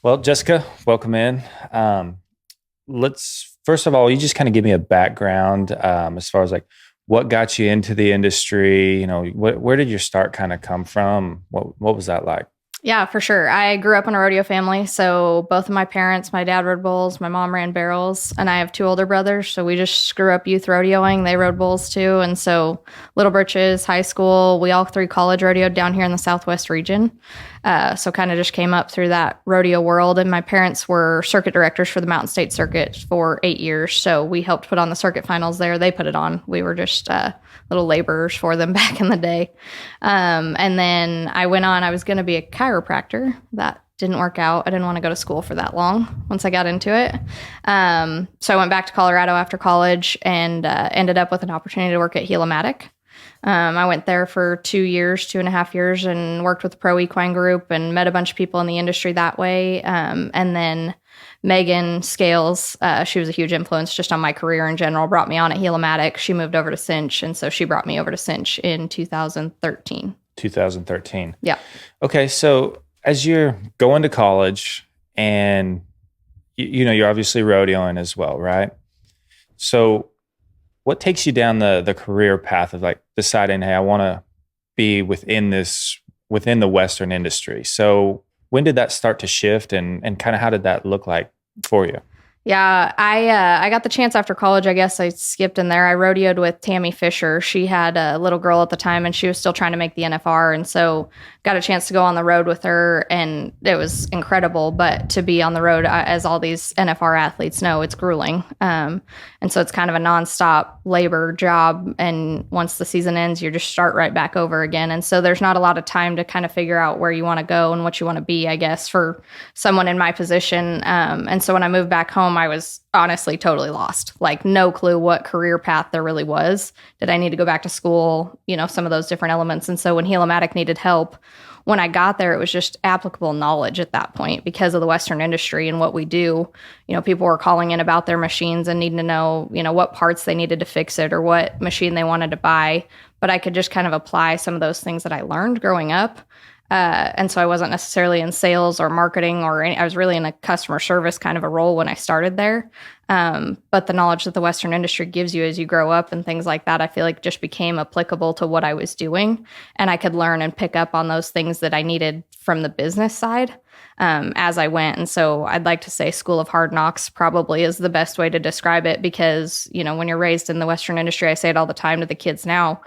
Well, Jessica, welcome in. Let's first of all, you just kind of give me a background as far as like what got you into the industry. Where did your start kind of come from? What was that like? Yeah, for sure. I grew up in a rodeo family. So both of my parents, my dad rode bulls, my mom ran barrels, and I have two older brothers. So we just grew up youth rodeoing. They rode bulls too. And so Little Britches, high school, we all three college rodeoed down here in the Southwest region. So kind of just came up through that rodeo world. And my parents were circuit directors for the Mountain State Circuit for 8 years. So we helped put on the circuit finals there. They put it on. We were just little laborers for them back in the day. And then I went on, I was going to be a chiropractor. That didn't work out. I didn't want to go to school for that long once I got into it. So I went back to Colorado after college and ended up with an opportunity to work at Heliomatic. I went there for 2.5 years, and worked with the Pro Equine Group and met a bunch of people in the industry that way. And then Megan Scales, she was a huge influence just on my career in general, brought me on at Heliomatic. She moved over to CINCH, and so she brought me over to CINCH in 2013. 2013. Yeah. Okay, so as you're going to college and you're obviously rodeoing as well, right? So what takes you down the career path of like deciding, hey, I want to be within the Western industry? So when did that start to shift, and kind of how did that look like for you? Yeah, I got the chance after college. I guess I skipped in there. I rodeoed with Tammy Fisher. She had a little girl at the time, and she was still trying to make the NFR. And so got a chance to go on the road with her, and it was incredible. But to be on the road, as all these NFR athletes know, it's grueling. And so it's kind of a nonstop labor job. And once the season ends, you just start right back over again. And so there's not a lot of time to kind of figure out where you want to go and what you want to be, I guess, for someone in my position. And so when I moved back home, I was honestly totally lost, like no clue what career path there really was. Did I need to go back to school? Some of those different elements. And so when Heliomatic needed help, when I got there, it was just applicable knowledge at that point because of the Western industry and what we do. People were calling in about their machines and needing to know, what parts they needed to fix it or what machine they wanted to buy. But I could just kind of apply some of those things that I learned growing up. And so I wasn't necessarily in sales or marketing I was really in a customer service kind of a role when I started there. But the knowledge that the Western industry gives you as you grow up and things like that, I feel like just became applicable to what I was doing. And I could learn and pick up on those things that I needed from the business side as I went. And so I'd like to say School of Hard Knocks probably is the best way to describe it because, when you're raised in the Western industry, I say it all the time to the kids now,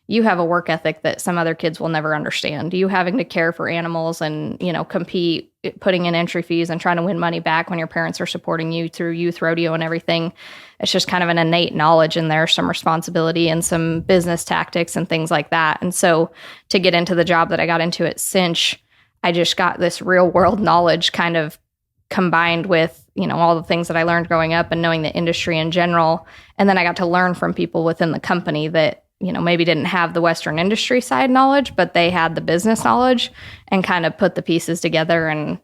you have a work ethic that some other kids will never understand. You having to care for animals and, compete, putting in entry fees and trying to win money back when your parents are supporting you through youth rodeo and everything. It's just kind of an innate knowledge in there, some responsibility and some business tactics and things like that. And so to get into the job that I got into at CINCH, I just got this real world knowledge kind of combined with, all the things that I learned growing up and knowing the industry in general. And then I got to learn from people within the company that maybe didn't have the Western industry side knowledge, but they had the business knowledge and kind of put the pieces together and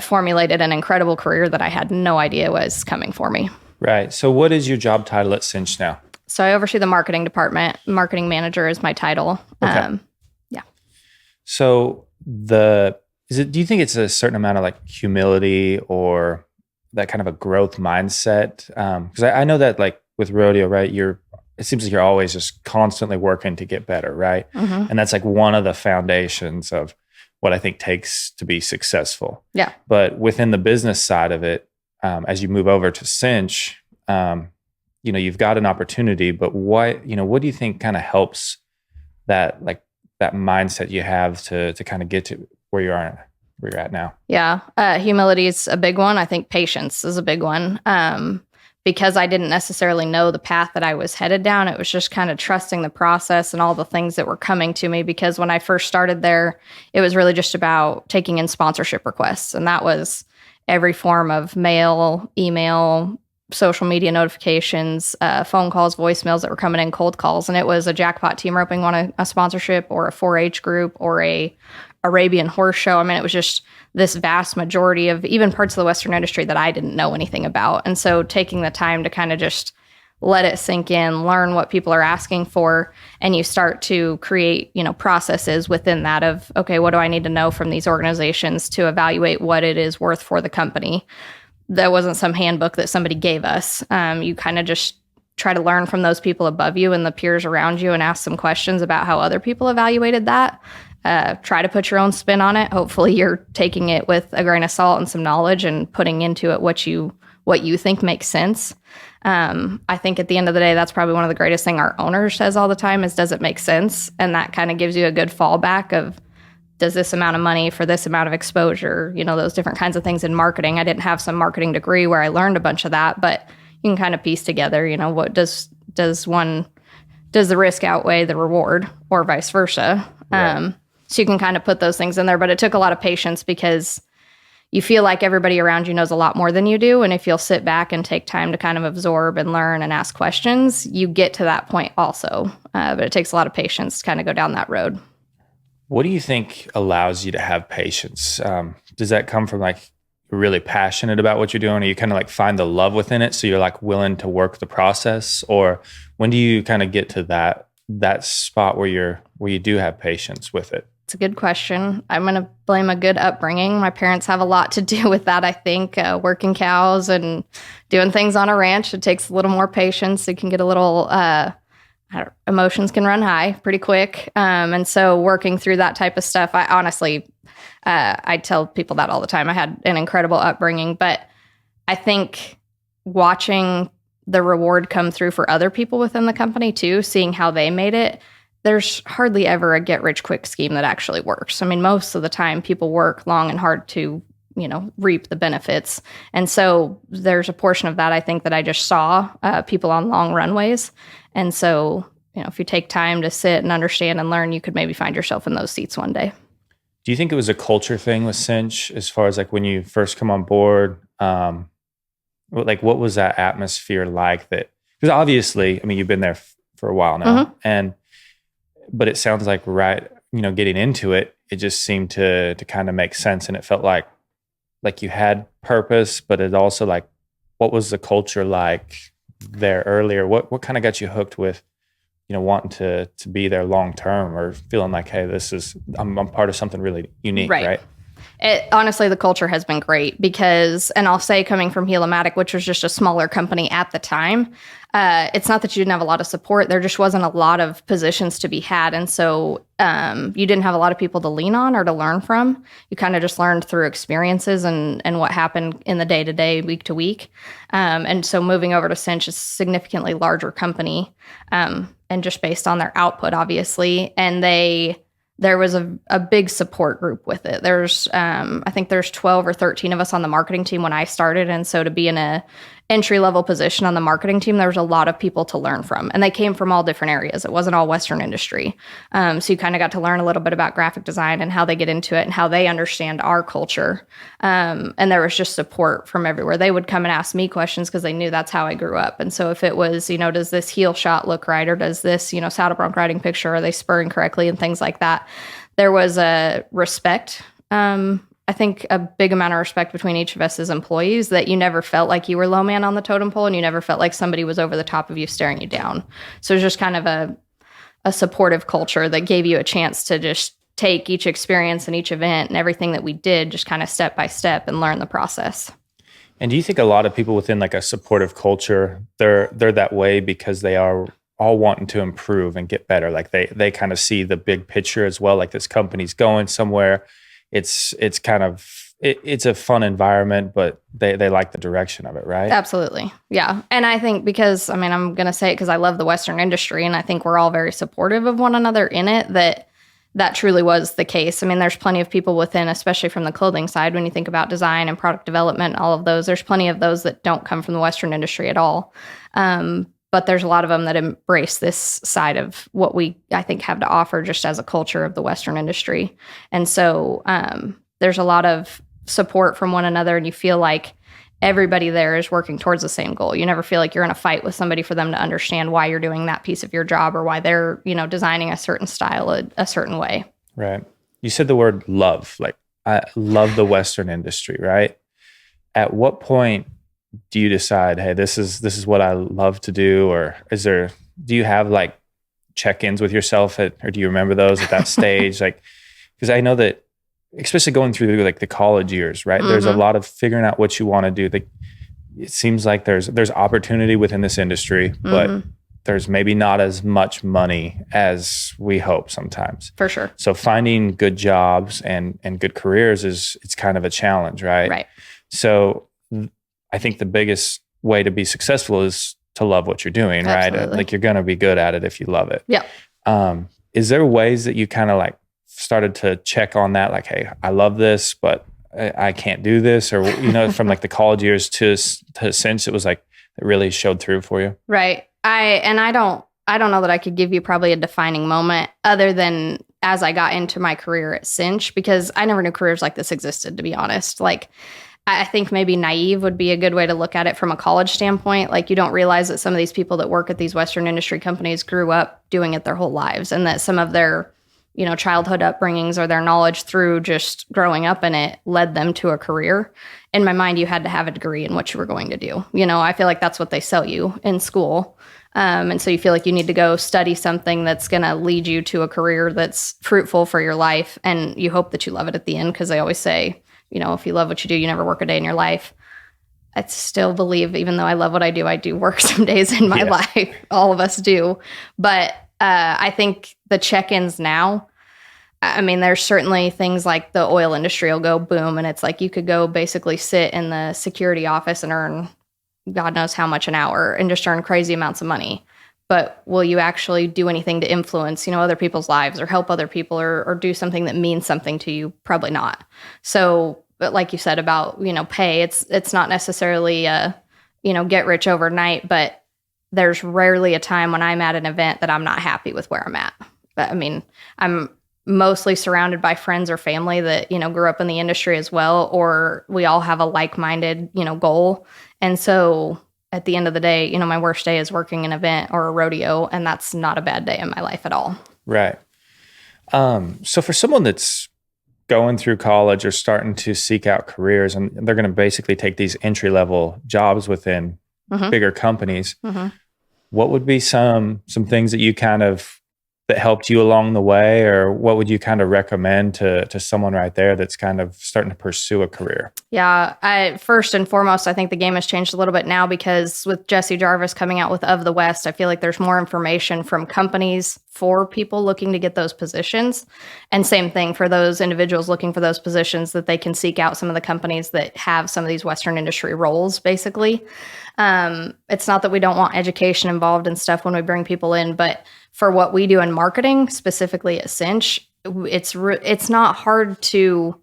formulated an incredible career that I had no idea was coming for me. Right. So what is your job title at CINCH now? So I oversee the marketing department. Marketing manager is my title. Okay. Yeah. So do you think it's a certain amount of like humility or that kind of a growth mindset? Because I know that like with rodeo, right, it seems like you're always just constantly working to get better, right? Mm-hmm. And that's like one of the foundations of what I think takes to be successful. Yeah. But within the business side of it, as you move over to CINCH, you've got an opportunity, but what do you think kind of helps that mindset you have to kind of get to where you're at now? Yeah. Humility is a big one. I think patience is a big one. Because I didn't necessarily know the path that I was headed down. It was just kind of trusting the process and all the things that were coming to me. Because when I first started there, it was really just about taking in sponsorship requests. And that was every form of mail, email, social media notifications, phone calls, voicemails that were coming in, cold calls. And it was a jackpot team roping on a sponsorship or a 4-H group or a Arabian horse show. I mean, it was just this vast majority of even parts of the Western industry that I didn't know anything about. And so taking the time to kind of just let it sink in, learn what people are asking for, and you start to create, processes within that of, okay, what do I need to know from these organizations to evaluate what it is worth for the company? That wasn't some handbook that somebody gave us. You kind of just try to learn from those people above you and the peers around you and ask some questions about how other people evaluated that. Try to put your own spin on it. Hopefully you're taking it with a grain of salt and some knowledge and putting into it what you think makes sense. I think at the end of the day, that's probably one of the greatest thing our owner says all the time is, does it make sense? And that kind of gives you a good fallback of, does this amount of money for this amount of exposure, those different kinds of things in marketing. I didn't have some marketing degree where I learned a bunch of that, but you can kind of piece together, what does the risk outweigh the reward or vice versa? Right. So you can kind of put those things in there, but it took a lot of patience because you feel like everybody around you knows a lot more than you do. And if you'll sit back and take time to kind of absorb and learn and ask questions, you get to that point also. But it takes a lot of patience to kind of go down that road. What do you think allows you to have patience? Does that come from like you're really passionate about what you're doing, or you kind of like find the love within it, so you're like willing to work the process? Or when do you kind of get to that spot where you do have patience with it? It's a good question. I'm going to blame a good upbringing. My parents have a lot to do with that, I think. Working cows and doing things on a ranch, it takes a little more patience. It can get a little, emotions can run high pretty quick. And so working through that type of stuff, I honestly, I tell people that all the time. I had an incredible upbringing, but I think watching the reward come through for other people within the company too, seeing how they made it, there's hardly ever a get-rich-quick scheme that actually works. I mean, most of the time, people work long and hard to, reap the benefits. And so there's a portion of that, I think, that I just saw people on long runways. And so, if you take time to sit and understand and learn, you could maybe find yourself in those seats one day. Do you think it was a culture thing with CINCH as far as like when you first come on board? Like, what was that atmosphere like? That, because obviously, I mean, you've been there for a while now, but it sounds like getting into it, it just seemed to kind of make sense, and it felt like you had purpose, but it also like, what was the culture like there earlier? What kind of got you hooked with, wanting to be there long term, or feeling like, hey, I'm part of something really unique, right? Honestly, the culture has been great because, and I'll say coming from Helimatic, which was just a smaller company at the time, it's not that you didn't have a lot of support. There just wasn't a lot of positions to be had. And so you didn't have a lot of people to lean on or to learn from. You kind of just learned through experiences and what happened in the day-to-day, week-to-week. And so moving over to CINCH is a significantly larger company, and just based on their output, obviously. And there was a big support group with it. I think there's 12 or 13 of us on the marketing team when I started. And so to be in a entry-level position on the marketing team, there was a lot of people to learn from. And they came from all different areas. It wasn't all Western industry. So you kind of got to learn a little bit about graphic design and how they get into it and how they understand our culture. And there was just support from everywhere. They would come and ask me questions because they knew that's how I grew up. And so if it was, does this heel shot look right? Or does this, saddle bronc riding picture, are they spurring correctly and things like that? There was a respect, I think a big amount of respect between each of us as employees, that you never felt like you were low man on the totem pole, and you never felt like somebody was over the top of you staring you down. So it was just kind of a supportive culture that gave you a chance to just take each experience and each event and everything that we did just kind of step by step and learn the process. And do you think a lot of people within like a supportive culture, they're that way because they are all wanting to improve and get better? Like they kind of see the big picture as well, like this company's going somewhere. It's a fun environment, but they like the direction of it, right? Absolutely. Yeah. And I think because, I'm going to say it because I love the Western industry, and I think we're all very supportive of one another in it, that truly was the case. There's plenty of people within, especially from the clothing side, when you think about design and product development, all of those, there's plenty of those that don't come from the Western industry at all. But there's a lot of them that embrace this side of what we, I think, have to offer just as a culture of the Western industry. And so there's a lot of support from one another, and you feel like everybody there is working towards the same goal. You never feel like you're in a fight with somebody for them to understand why you're doing that piece of your job or why they're, designing a certain style a certain way. Right. You said the word love. Like, I love the Western industry, right? At what point do you decide, hey, this is what I love to do? Or do you have like check-ins with yourself or do you remember those at that stage? Like, because I know that, especially going through like the college years, right? There's a lot of figuring out what you want to do. It seems like there's opportunity within this industry, but there's maybe not as much money as we hope sometimes. For sure. So finding good jobs and good careers it's kind of a challenge, right? Right. So I think the biggest way to be successful is to love what you're doing, Absolutely. right? Like you're going to be good at it if you love it. Yeah. Is there ways that you kind of like started to check on that? Like, hey, I love this, but I can't do this, or, from like the college years to CINCH, it was like, it really showed through for you. Right. I don't know that I could give you probably a defining moment other than as I got into my career at CINCH, because I never knew careers like this existed, to be honest. Like, I think maybe naive would be a good way to look at it from a college standpoint. Like, you don't realize that some of these people that work at these Western industry companies grew up doing it their whole lives, and that some of their, childhood upbringings or their knowledge through just growing up in it led them to a career. In my mind, you had to have a degree in what you were going to do. I feel like that's what they sell you in school. And so you feel like you need to go study something that's going to lead you to a career that's fruitful for your life. And you hope that you love it at the end, because they always say, if you love what you do, you never work a day in your life. I still believe, even though I love what I do work some days in my life. All of us do. But I think the check-ins now, I mean, there's certainly things like the oil industry will go boom, and it's like you could go basically sit in the security office and earn God knows how much an hour and just earn crazy amounts of money. But will you actually do anything to influence, other people's lives or help other people or do something that means something to you? Probably not. So, but like you said about, pay, it's not necessarily get rich overnight, but there's rarely a time when I'm at an event that I'm not happy with where I'm at. But I mean, I'm mostly surrounded by friends or family that, grew up in the industry as well, or we all have a like-minded, goal. And so at the end of the day, my worst day is working an event or a rodeo, and that's not a bad day in my life at all. Right. So for someone that's going through college or starting to seek out careers, and they're going to basically take these entry-level jobs within bigger companies, what would be some things that you that helped you along the way, or what would you kind of recommend to someone right there that's kind of starting to pursue a career? Yeah, first and foremost, I think the game has changed a little bit now, because with Jesse Jarvis coming out with Of the West, I feel like there's more information from companies for people looking to get those positions. And same thing for those individuals looking for those positions, that they can seek out some of the companies that have some of these Western industry roles, basically. It's not that we don't want education involved and stuff when we bring people in, but for what we do in marketing, specifically at CINCH, it's not hard to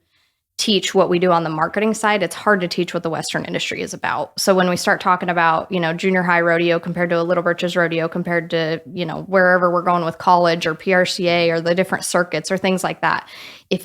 teach what we do on the marketing side. It's hard to teach what the Western industry is about. So when we start talking about, junior high rodeo compared to a Little Britches rodeo compared to, wherever we're going with college or PRCA or the different circuits or things like that, if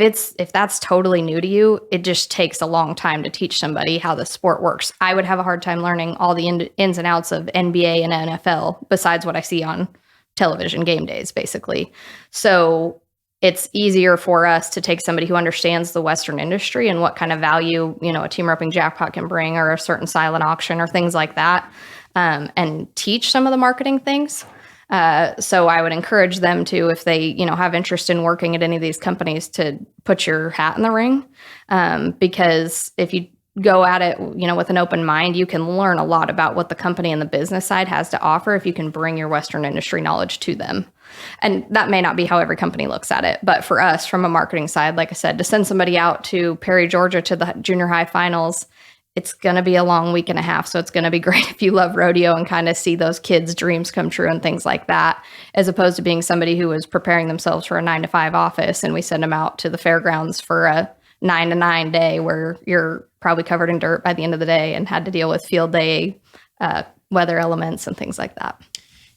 that's totally new to you, it just takes a long time to teach somebody how the sport works. I would have a hard time learning all the ins and outs of NBA and NFL besides what I see on television game days, basically. So it's easier for us to take somebody who understands the Western industry and what kind of value, a team roping jackpot can bring, or a certain silent auction or things like that, and teach some of the marketing things. So I would encourage them to, if they, have interest in working at any of these companies, to put your hat in the ring. Because if you go at it, with an open mind, you can learn a lot about what the company and the business side has to offer if you can bring your Western industry knowledge to them. And that may not be how every company looks at it. But for us, from a marketing side, like I said, to send somebody out to Perry, Georgia to the junior high finals, it's going to be a long week and a half. So it's going to be great if you love rodeo and kind of see those kids' dreams come true and things like that, as opposed to being somebody who is preparing themselves for a 9-to-5 office and we send them out to the fairgrounds for a 9-to-9 day where you're probably covered in dirt by the end of the day and had to deal with field day, weather elements and things like that.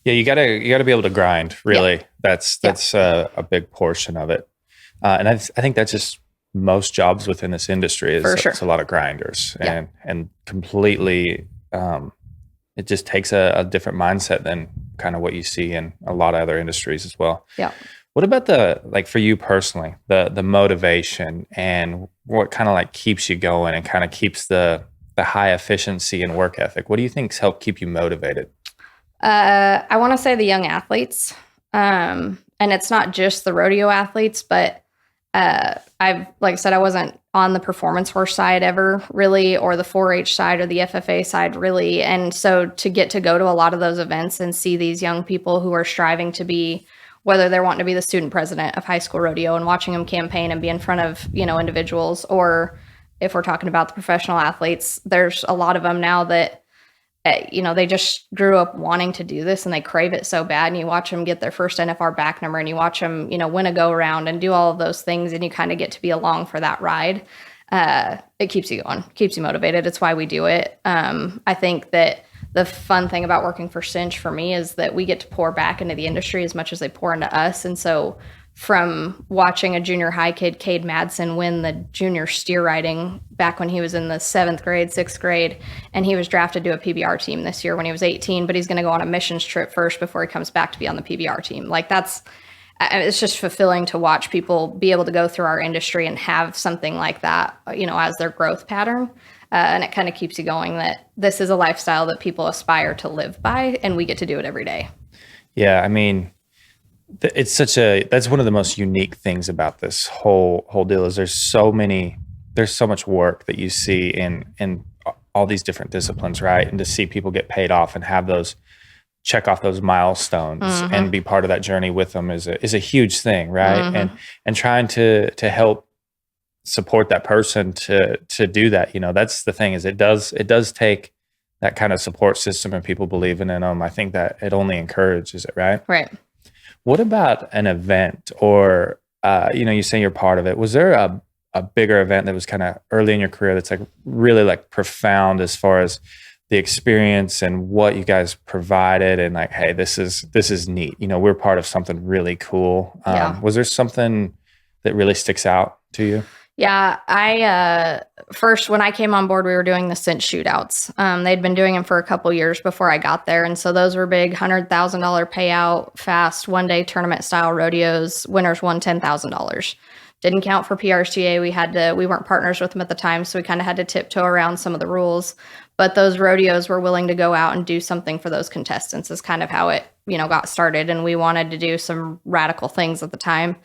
Yeah, you gotta be able to grind. Really, yeah. That's a big portion of it, and I think that's just most jobs within this industry. Is sure. It's a lot of grinders, and completely, it just takes a different mindset than kind of what you see in a lot of other industries as well. Yeah. What about for you personally, the motivation and what kind of keeps you going and kind of keeps the the high efficiency and work ethic? What do you think's helped keep you motivated? I want to say the young athletes. And it's not just the rodeo athletes, but like I said, I wasn't on the performance horse side ever really, or the 4-H side or the FFA side really. And so to get to go to a lot of those events and see these young people who are striving to be, whether they're wanting to be the student president of high school rodeo and watching them campaign and be in front of, individuals, or if we're talking about the professional athletes, there's a lot of them now that they just grew up wanting to do this and they crave it so bad. And you watch them get their first NFR back number and you watch them, win a go around and do all of those things. And you kind of get to be along for that ride. It keeps you going, keeps you motivated. It's why we do it. I think that the fun thing about working for CINCH for me is that we get to pour back into the industry as much as they pour into us. And so from watching a junior high kid, Cade Madsen, win the junior steer riding back when he was in the 7th grade, 6th grade, and he was drafted to a PBR team this year when he was 18, but he's going to go on a missions trip first before he comes back to be on the PBR team. Like it's just fulfilling to watch people be able to go through our industry and have something like that, as their growth pattern. And it kind of keeps you going that this is a lifestyle that people aspire to live by, and we get to do it every day. Yeah. I mean, that's one of the most unique things about this whole deal is there's so much work that you see in all these different disciplines, right? And to see people get paid off and have those check off those milestones and be part of that journey with them is a huge thing, right? And trying to help support that person to do that, that's the thing is it does take that kind of support system and people believing in them. I think that it only encourages it, right? Right. What about an event or, you say you're part of it. Was there a bigger event that was kind of early in your career that's like really like profound as far as the experience and what you guys provided and like, hey, this is neat. We're part of something really cool. Was there something that really sticks out to you? Yeah, I first when I came on board, we were doing the CINCH shootouts. They'd been doing them for a couple years before I got there, and so those were big $100,000 payout, fast 1-day tournament style rodeos. Winners won $10,000. Didn't count for PRCA. We weren't partners with them at the time, so we kind of had to tiptoe around some of the rules. But those rodeos were willing to go out and do something for those contestants. Is kind of how it got started, and we wanted to do some radical things at the time.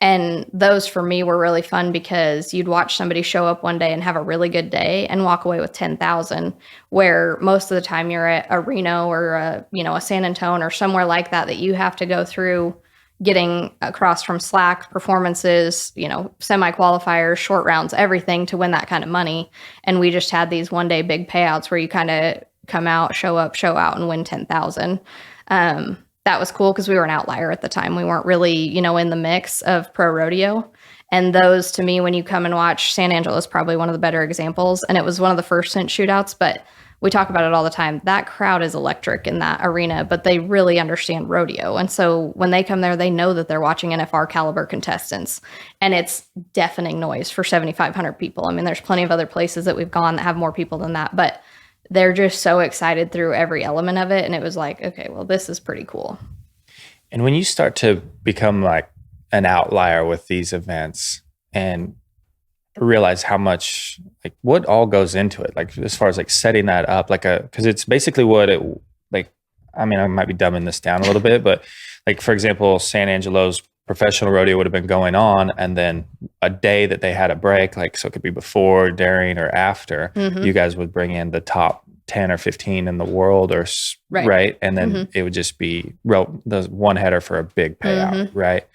And those for me were really fun because you'd watch somebody show up one day and have a really good day and walk away with 10,000, where most of the time you're at a Reno or a San Antonio or somewhere like that you have to go through getting across from slack performances, semi-qualifiers, short rounds, everything to win that kind of money. And we just had these 1-day big payouts where you kind of come out, show up, show out and win 10,000. That was cool because we were an outlier at the time. We weren't really, in the mix of pro rodeo. And those, to me, when you come and watch, San Angelo is probably one of the better examples. And it was one of the first CINCH shootouts, but we talk about it all the time. That crowd is electric in that arena, but they really understand rodeo. And so when they come there, they know that they're watching NFR caliber contestants. And it's deafening noise for 7,500 people. I mean, there's plenty of other places that we've gone that have more people than that, but they're just so excited through every element of it. And it was like, okay, well, this is pretty cool. And when you start to become like an outlier with these events and realize how much, like what all goes into it, like as far as like setting that up, because it's basically what it, like, I mean, I might be dumbing this down a little bit, but like, for example, San Angelo's professional rodeo would have been going on, and then a day that they had a break, like, so it could be before, during, or after, you guys would bring in the top 10 or 15 in the world, or right. And then it would just be the one header for a big payout. Right.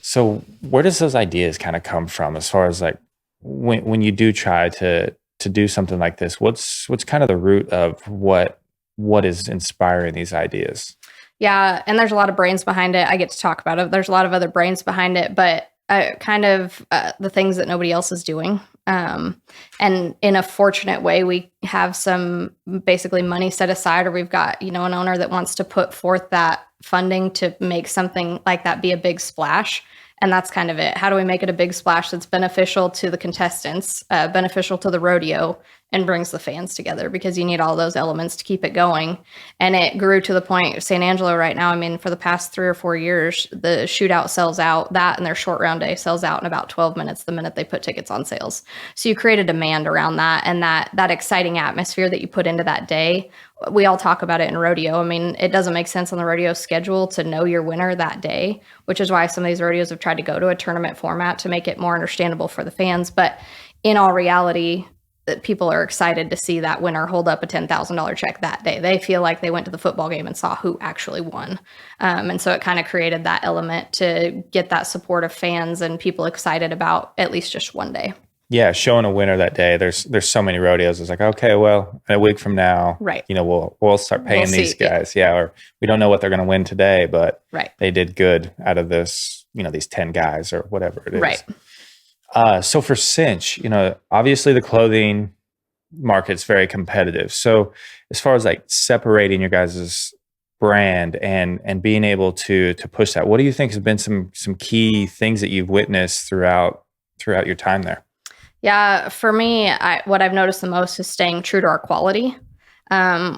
So where does those ideas kind of come from as far as like, when you do try to do something like this, what's kind of the root of what is inspiring these ideas? Yeah. And there's a lot of brains behind it. I get to talk about it. There's a lot of other brains behind it, but kind of the things that nobody else is doing. And in a fortunate way, we have some basically money set aside, or we've got, an owner that wants to put forth that funding to make something like that be a big splash. And that's kind of it. How do we make it a big splash that's beneficial to the contestants, beneficial to the rodeo, and brings the fans together, because you need all those elements to keep it going. And it grew to the point, San Angelo right now, I mean, for the past 3 or 4 years, the shootout sells out, that and their short round day sells out in about 12 minutes the minute they put tickets on sales. So you create a demand around that, and that exciting atmosphere that you put into that day. We all talk about it in rodeo. I mean, it doesn't make sense on the rodeo schedule to know your winner that day, which is why some of these rodeos have tried to go to a tournament format to make it more understandable for the fans. But in all reality, that people are excited to see that winner hold up a $10,000 check that day. They feel like they went to the football game and saw who actually won. And so it kind of created that element to get that support of fans and people excited about at least just one day. Yeah, showing a winner that day. There's so many rodeos. It's like, okay, well, a week from now, right? We'll start paying these guys. Yeah, or we don't know what they're going to win today, but they did good out of this. These 10 guys or whatever it is. Right. So for Cinch, obviously the clothing market's very competitive. So as far as like separating your guys' brand and being able to push that, what do you think has been some key things that you've witnessed throughout your time there? Yeah, for me, what I've noticed the most is staying true to our quality.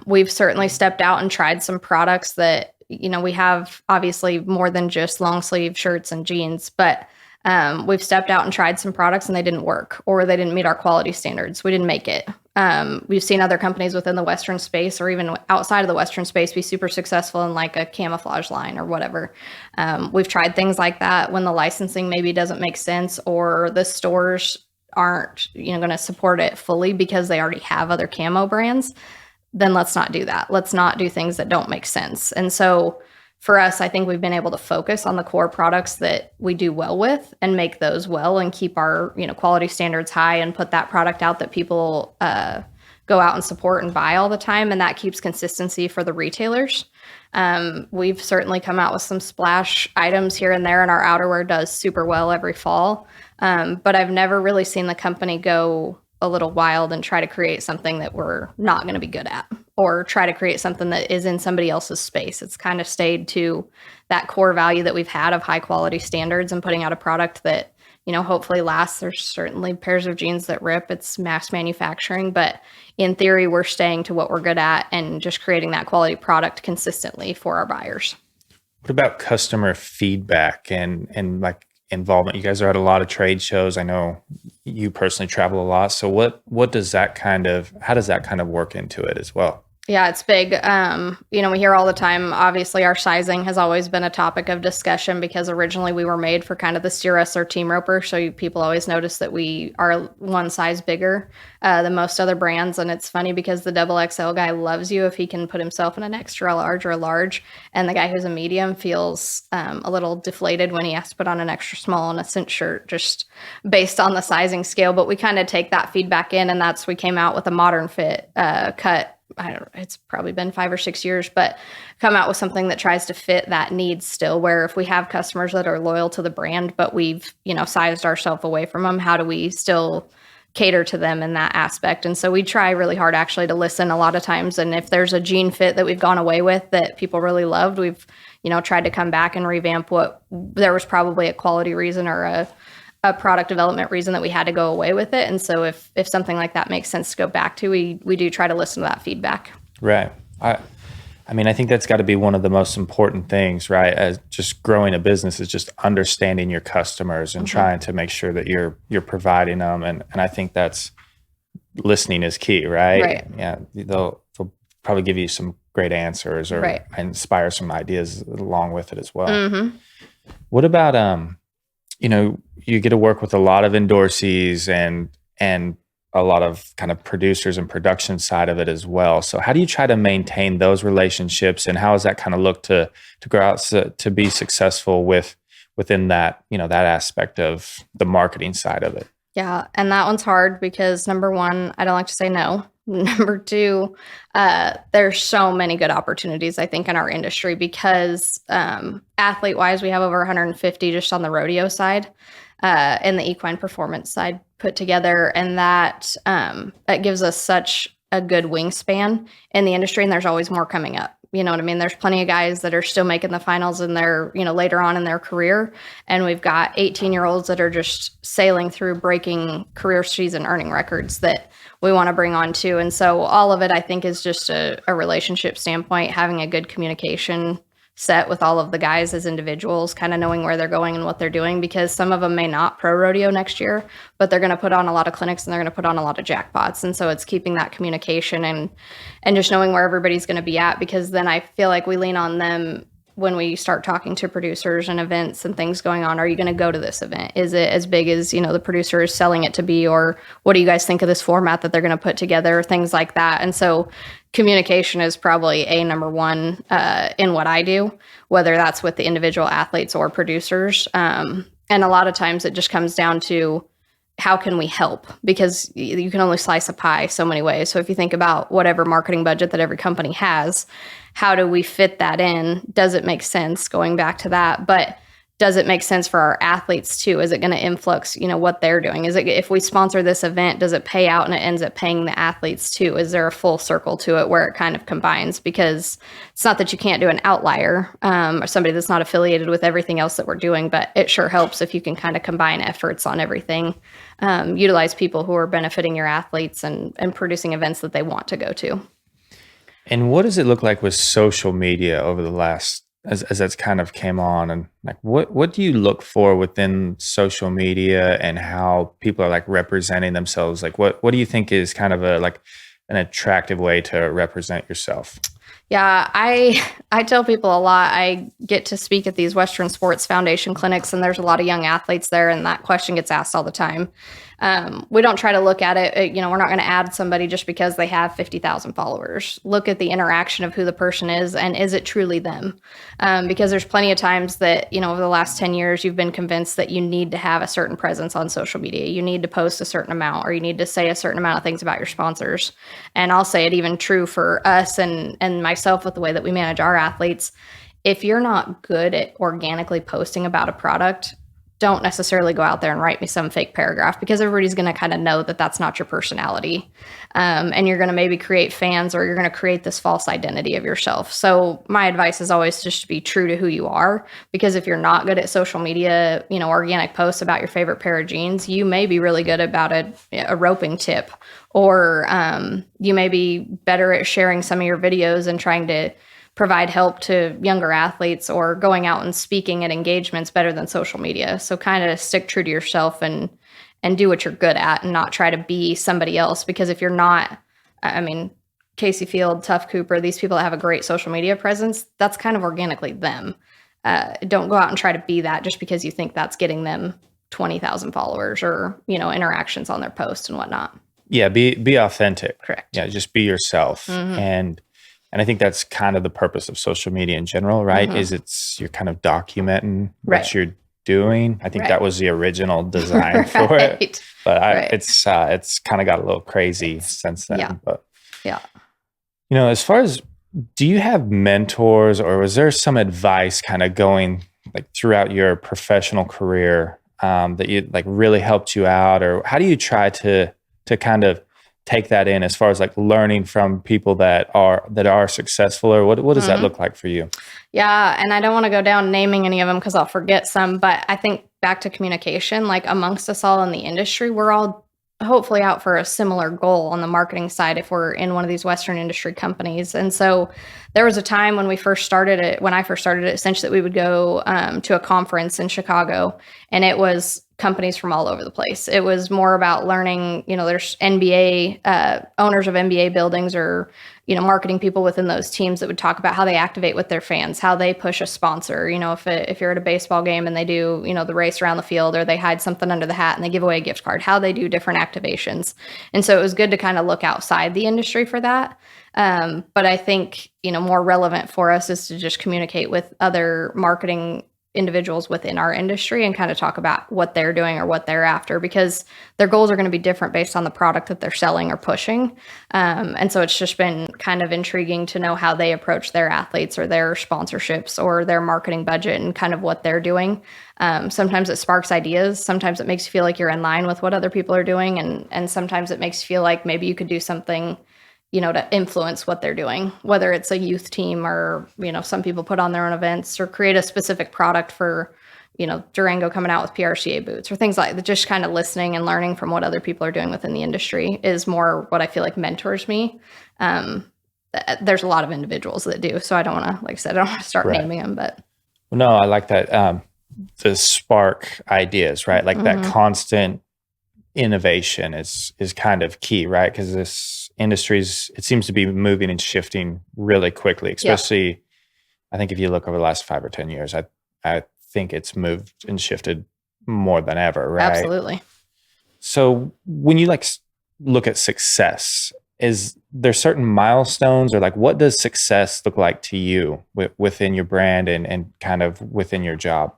We've certainly stepped out and tried some products that, we have obviously more than just long sleeve shirts and jeans, but we've stepped out and tried some products and they didn't work, or they didn't meet our quality standards. We didn't make it. We've seen other companies within the Western space or even outside of the Western space be super successful in like a camouflage line or whatever. We've tried things like that when the licensing maybe doesn't make sense, or the stores aren't going to support it fully because they already have other camo brands. Then let's not do that. Let's not do things that don't make sense. And so for us, I think we've been able to focus on the core products that we do well with and make those well and keep our quality standards high and put that product out that people go out and support and buy all the time. And that keeps consistency for the retailers. We've certainly come out with some splash items here and there, and our outerwear does super well every fall. But I've never really seen the company go a little wild and try to create something that we're not going to be good at, or try to create something that is in somebody else's space. It's kind of stayed to that core value that we've had of high quality standards and putting out a product that, hopefully lasts. There's certainly pairs of jeans that rip. It's mass manufacturing, but in theory, we're staying to what we're good at and just creating that quality product consistently for our buyers. What about customer feedback and like involvement? You guys are at a lot of trade shows. I know you personally travel a lot. So how does that kind of work into it as well? Yeah, it's big. We hear all the time, obviously our sizing has always been a topic of discussion because originally we were made for kind of the steer wrestler team roper. So people always notice that we are one size bigger than most other brands. And it's funny because the XXL guy loves you if he can put himself in an extra large or a large. And the guy who's a medium feels a little deflated when he has to put on an extra small on a cinch shirt, just based on the sizing scale. But we kind of take that feedback in, and we came out with a modern fit cut. It's probably been 5 or 6 years, but come out with something that tries to fit that need still, where if we have customers that are loyal to the brand, but we've, sized ourselves away from them, how do we still cater to them in that aspect? And so we try really hard actually to listen a lot of times. And if there's a jean fit that we've gone away with that people really loved, we've, tried to come back and revamp there was probably a quality reason or a product development reason that we had to go away with it. And so if something like that makes sense to go back to, we do try to listen to that feedback. Right. I think that's got to be one of the most important things, right? As just growing a business is just understanding your customers and trying to make sure that you're providing them. And I think that's listening is key, right? Right. Yeah. They'll probably give you some great answers or inspire some ideas along with it as well. Mm-hmm. What about, you get to work with a lot of endorsees and a lot of kind of producers and production side of it as well. So how do you try to maintain those relationships, and how does that kind of look to grow out to be successful within that, that aspect of the marketing side of it? Yeah. And that one's hard because number one, I don't like to say no. Number two, there's so many good opportunities, I think, in our industry because athlete wise, we have over 150 just on the rodeo side and the equine performance side put together. And that gives us such a good wingspan in the industry. And there's always more coming up. You know what I mean? There's plenty of guys that are still making the finals in their, later on in their career. And we've got 18-year-olds that are just sailing through breaking career season earning records that we want to bring on too. And so all of it, I think, is just a relationship standpoint, having a good communication set with all of the guys as individuals, kind of knowing where they're going and what they're doing, because some of them may not pro rodeo next year, but they're going to put on a lot of clinics and they're going to put on a lot of jackpots. And so it's keeping that communication and just knowing where everybody's going to be at, because then I feel like we lean on them when we start talking to producers and events and things going on. Are you going to go to this event? Is it as big as, the producer is selling it to be? Or what do you guys think of this format that they're going to put together? Things like that. And so communication is probably number one in what I do, whether that's with the individual athletes or producers. And a lot of times it just comes down to, how can we help? Because you can only slice a pie so many ways. So if you think about whatever marketing budget that every company has, how do we fit that in? Does it make sense? Going back to that, but does it make sense for our athletes too? Is it going to influx, what they're doing? Is it, if we sponsor this event, does it pay out and it ends up paying the athletes too? Is there a full circle to it where it kind of combines? Because it's not that you can't do an outlier or somebody that's not affiliated with everything else that we're doing, but it sure helps if you can kind of combine efforts on everything, utilize people who are benefiting your athletes and producing events that they want to go to. And what does it look like with social media over the last, as that's kind of came on, and like what do you look for within social media and how people are like representing themselves? Like what do you think is kind of an attractive way to represent yourself? Yeah, I tell people a lot. I get to speak at these Western Sports Foundation clinics, and there's a lot of young athletes there, and that question gets asked all the time. We don't try to look at it, we're not going to add somebody just because they have 50,000 followers. Look at the interaction of who the person is, and is it truly them? Because there's plenty of times that, over the last 10 years, you've been convinced that you need to have a certain presence on social media. You need to post a certain amount, or you need to say a certain amount of things about your sponsors. And I'll say it even true for us and myself with the way that we manage our athletes. If you're not good at organically posting about a product, don't necessarily go out there and write me some fake paragraph, because everybody's going to kind of know that that's not your personality. And you're going to maybe create fans, or you're going to create this false identity of yourself. So my advice is always just to be true to who you are, because if you're not good at social media, organic posts about your favorite pair of jeans, you may be really good about a roping tip, or you may be better at sharing some of your videos and trying to provide help to younger athletes, or going out and speaking at engagements better than social media. So kind of stick true to yourself and do what you're good at, and not try to be somebody else. Because if you're not, Casey Field, Tuff Cooper, these people that have a great social media presence, that's kind of organically them. Don't go out and try to be that just because you think that's getting them 20,000 followers or, interactions on their posts and whatnot. Yeah, be authentic. Correct. Yeah, just be yourself. Mm-hmm. And I think that's kind of the purpose of social media in general, right? Mm-hmm. You're kind of documenting what you're doing. I think that was the original design for it, but it's kind of got a little crazy since then. Yeah. But as far as, do you have mentors, or was there some advice kind of going like throughout your professional career that you like really helped you out, or how do you try to kind of take that in as far as like learning from people that are successful, or what does that look like for you? Yeah. And I don't want to go down naming any of them because I'll forget some, but I think back to communication, like amongst us all in the industry, we're all hopefully out for a similar goal on the marketing side if we're in one of these Western industry companies. And so there was a time when I first started it, CINCH, that we would go to a conference in Chicago, and it was companies from all over the place. It was more about learning, there's NBA owners of NBA buildings, or, marketing people within those teams that would talk about how they activate with their fans, how they push a sponsor. If you're at a baseball game and they do, the race around the field, or they hide something under the hat and they give away a gift card, how they do different activations. And so it was good to kind of look outside the industry for that. But I think, more relevant for us is to just communicate with other marketing individuals within our industry and kind of talk about what they're doing or what they're after, because their goals are going to be different based on the product that they're selling or pushing. And so it's just been kind of intriguing to know how they approach their athletes or their sponsorships or their marketing budget and kind of what they're doing. Sometimes it sparks ideas. Sometimes it makes you feel like you're in line with what other people are doing. And sometimes it makes you feel like maybe you could do something to influence what they're doing, whether it's a youth team or, some people put on their own events or create a specific product for, Durango coming out with PRCA boots or things like that. Just kind of listening and learning from what other people are doing within the industry is more what I feel like mentors me. There's a lot of individuals that do. So I don't want to, like I said, I don't want to start naming them, but. No, I like that. The spark ideas, right? Like that constant innovation is kind of key, right? Because this it seems to be moving and shifting really quickly, especially I think if you look over the last 5 or 10 years, I think it's moved and shifted more than ever, right? Absolutely. So when you look at success, is there certain milestones or what does success look like to you within your brand and kind of within your job?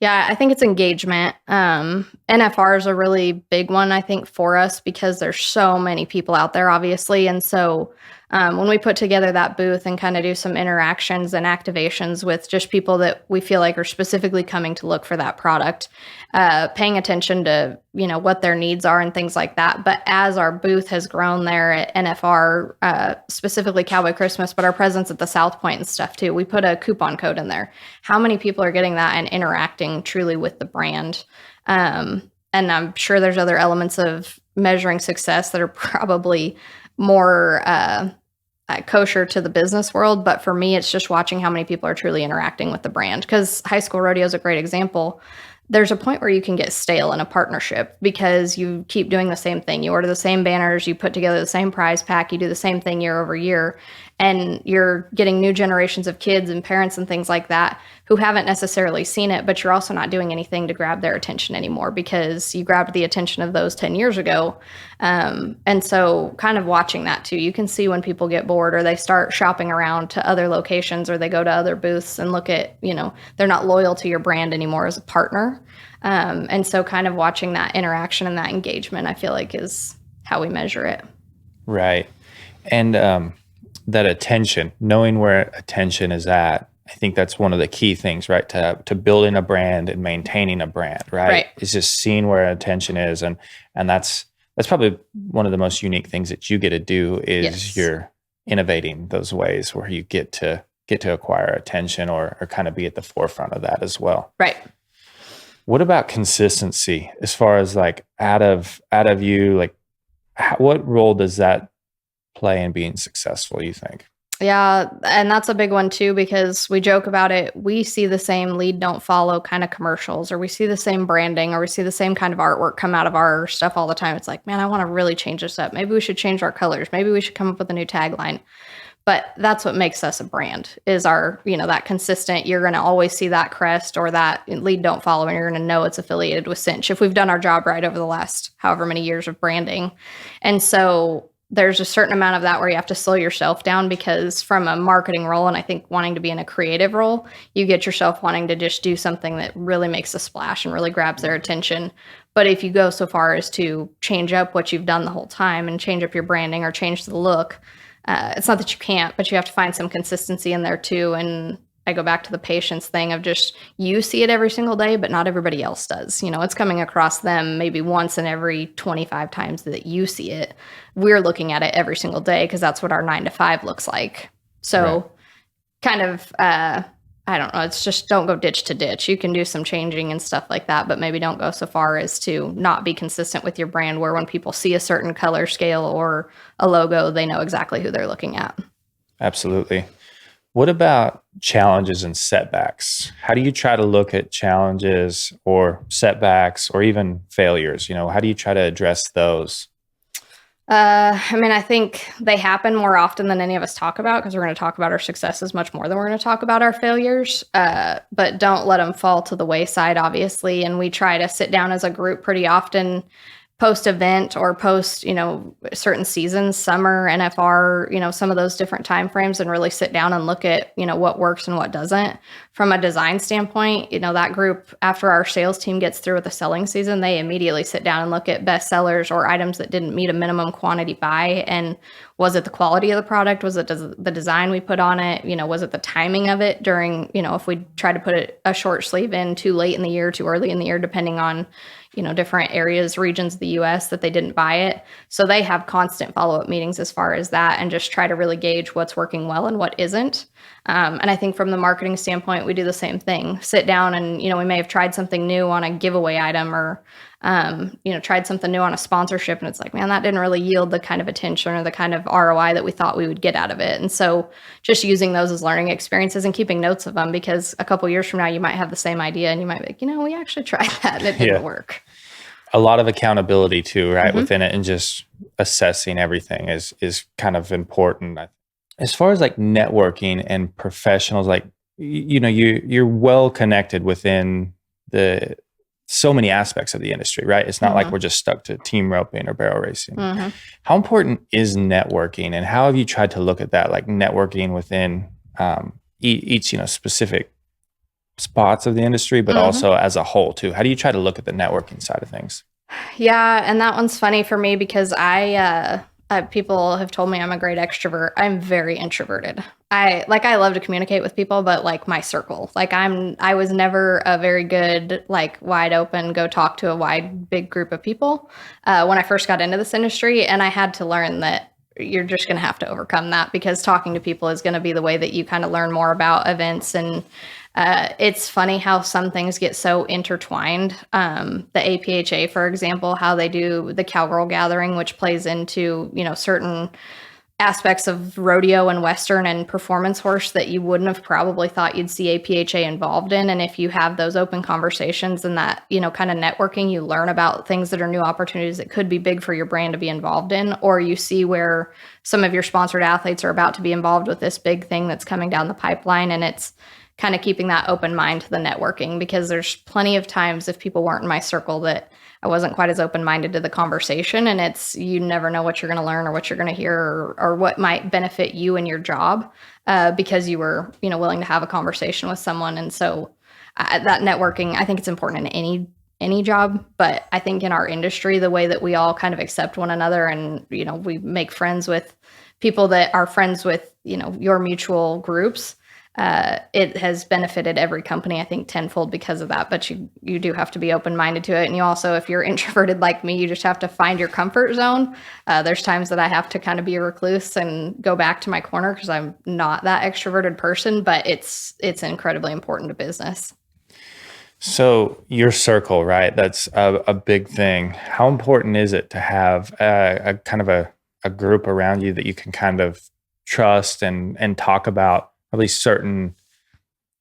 Yeah, I think it's engagement. NFR is a really big one, I think, for us because there's so many people out there, obviously. And so when we put together that booth and kind of do some interactions and activations with just people that we feel like are specifically coming to look for that product, paying attention to, what their needs are and things like that. But as our booth has grown there at NFR, specifically Cowboy Christmas, but our presence at the South Point and stuff too, we put a coupon code in there. How many people are getting that and interacting truly with the brand? And I'm sure there's other elements of measuring success that are probably more kosher to the business world. But for me, it's just watching how many people are truly interacting with the brand. Because high school rodeo is a great example. There's a point where you can get stale in a partnership because you keep doing the same thing. You order the same banners, you put together the same prize pack, you do the same thing year over year, and you're getting new generations of kids and parents and things like that who haven't necessarily seen it, but you're also not doing anything to grab their attention anymore because you grabbed the attention of those 10 years ago. And so kind of watching that too, you can see when people get bored or they start shopping around to other locations or they go to other booths and look at, they're not loyal to your brand anymore as a partner. And so kind of watching that interaction and that engagement, I feel like is how we measure it. Right. And that attention, knowing where attention is at, I think that's one of the key things, right? To building a brand and maintaining a brand, right? It's just seeing where attention is. And that's probably one of the most unique things that you get to do is you're innovating those ways where you get to acquire attention or kind of be at the forefront of that as well. Right. What about consistency as far as out of you, what role does that play in being successful, you think? Yeah, and that's a big one too, because we joke about it. We see the same lead, don't follow kind of commercials, or we see the same branding, or we see the same kind of artwork come out of our stuff all the time. It's like, man, I want to really change this up. Maybe we should change our colors. Maybe we should come up with a new tagline. But that's what makes us a brand is our, that consistent, you're going to always see that crest or that lead don't follow, and you're going to know it's affiliated with CINCH if we've done our job right over the last however many years of branding. And so there's a certain amount of that where you have to slow yourself down because from a marketing role, and I think wanting to be in a creative role, you get yourself wanting to just do something that really makes a splash and really grabs their attention. But if you go so far as to change up what you've done the whole time and change up your branding or change the look, it's not that you can't, but you have to find some consistency in there too. And I go back to the patience thing of just you see it every single day, but not everybody else does. It's coming across them maybe once in every 25 times that you see it. We're looking at it every single day because that's what our 9 to 5 looks like. So kind of, I don't know. It's just don't go ditch to ditch. You can do some changing and stuff like that, but maybe don't go so far as to not be consistent with your brand where when people see a certain color scale or a logo, they know exactly who they're looking at. Absolutely. What about challenges and setbacks? How do you try to look at challenges or setbacks or even failures? How do you try to address those? I think they happen more often than any of us talk about because we're going to talk about our successes much more than we're going to talk about our failures. But don't let them fall to the wayside, obviously. And we try to sit down as a group pretty often post-event or post, certain seasons, summer, NFR, some of those different timeframes and really sit down and look at, what works and what doesn't. From a design standpoint, that group, after our sales team gets through with the selling season, they immediately sit down and look at best sellers or items that didn't meet a minimum quantity buy. And was it the quality of the product? Was it the design we put on it? Was it the timing of it during, if we try to put a short sleeve in too late in the year, too early in the year, depending on, different areas, regions of the US that they didn't buy it. So they have constant follow-up meetings as far as that and just try to really gauge what's working well and what isn't. And I think from the marketing standpoint, we do the same thing. Sit down and, we may have tried something new on a giveaway item or, tried something new on a sponsorship. And it's like, man, that didn't really yield the kind of attention or the kind of ROI that we thought we would get out of it. And so just using those as learning experiences and keeping notes of them, because a couple years from now, you might have the same idea and you might be like, we actually tried that and it didn't work. A lot of accountability too, right? Within it, and just assessing everything is kind of important. As far as like networking and professionals, like, you're well connected within so many aspects of the industry, right? It's not like we're just stuck to team roping or barrel racing. How important is networking, and how have you tried to look at that, like networking within each, specific spots of the industry, but also as a whole too? How do you try to look at the networking side of things? Yeah, and that one's funny for me because people have told me I'm a great extrovert. I'm very introverted. I love to communicate with people, but like my circle, I was never a very good, like wide open, go talk to a big group of people when I first got into this industry. And I had to learn that you're just going to have to overcome that, because talking to people is going to be the way that you kind of learn more about events. And it's funny how some things get so intertwined. The APHA, for example, how they do the cowgirl gathering, which plays into, certain aspects of rodeo and Western and performance horse that you wouldn't have probably thought you'd see APHA involved in. And if you have those open conversations and that, kind of networking, you learn about things that are new opportunities that could be big for your brand to be involved in, or you see where some of your sponsored athletes are about to be involved with this big thing that's coming down the pipeline. And it's kind of keeping that open mind to the networking, because there's plenty of times if people weren't in my circle that I wasn't quite as open-minded to the conversation, and you never know what you're going to learn or what you're going to hear or what might benefit you in your job because you were, willing to have a conversation with someone. And so that networking, I think it's important in any job, but I think in our industry, the way that we all kind of accept one another and, we make friends with people that are friends with, your mutual groups, it has benefited every company, I think, tenfold because of that. But you do have to be open-minded to it. And you also, if you're introverted like me, you just have to find your comfort zone. There's times that I have to kind of be a recluse and go back to my corner because I'm not that extroverted person, but it's incredibly important to business. So your circle, right? That's a big thing. How important is it to have a kind of a group around you that you can kind of trust and talk about at least certain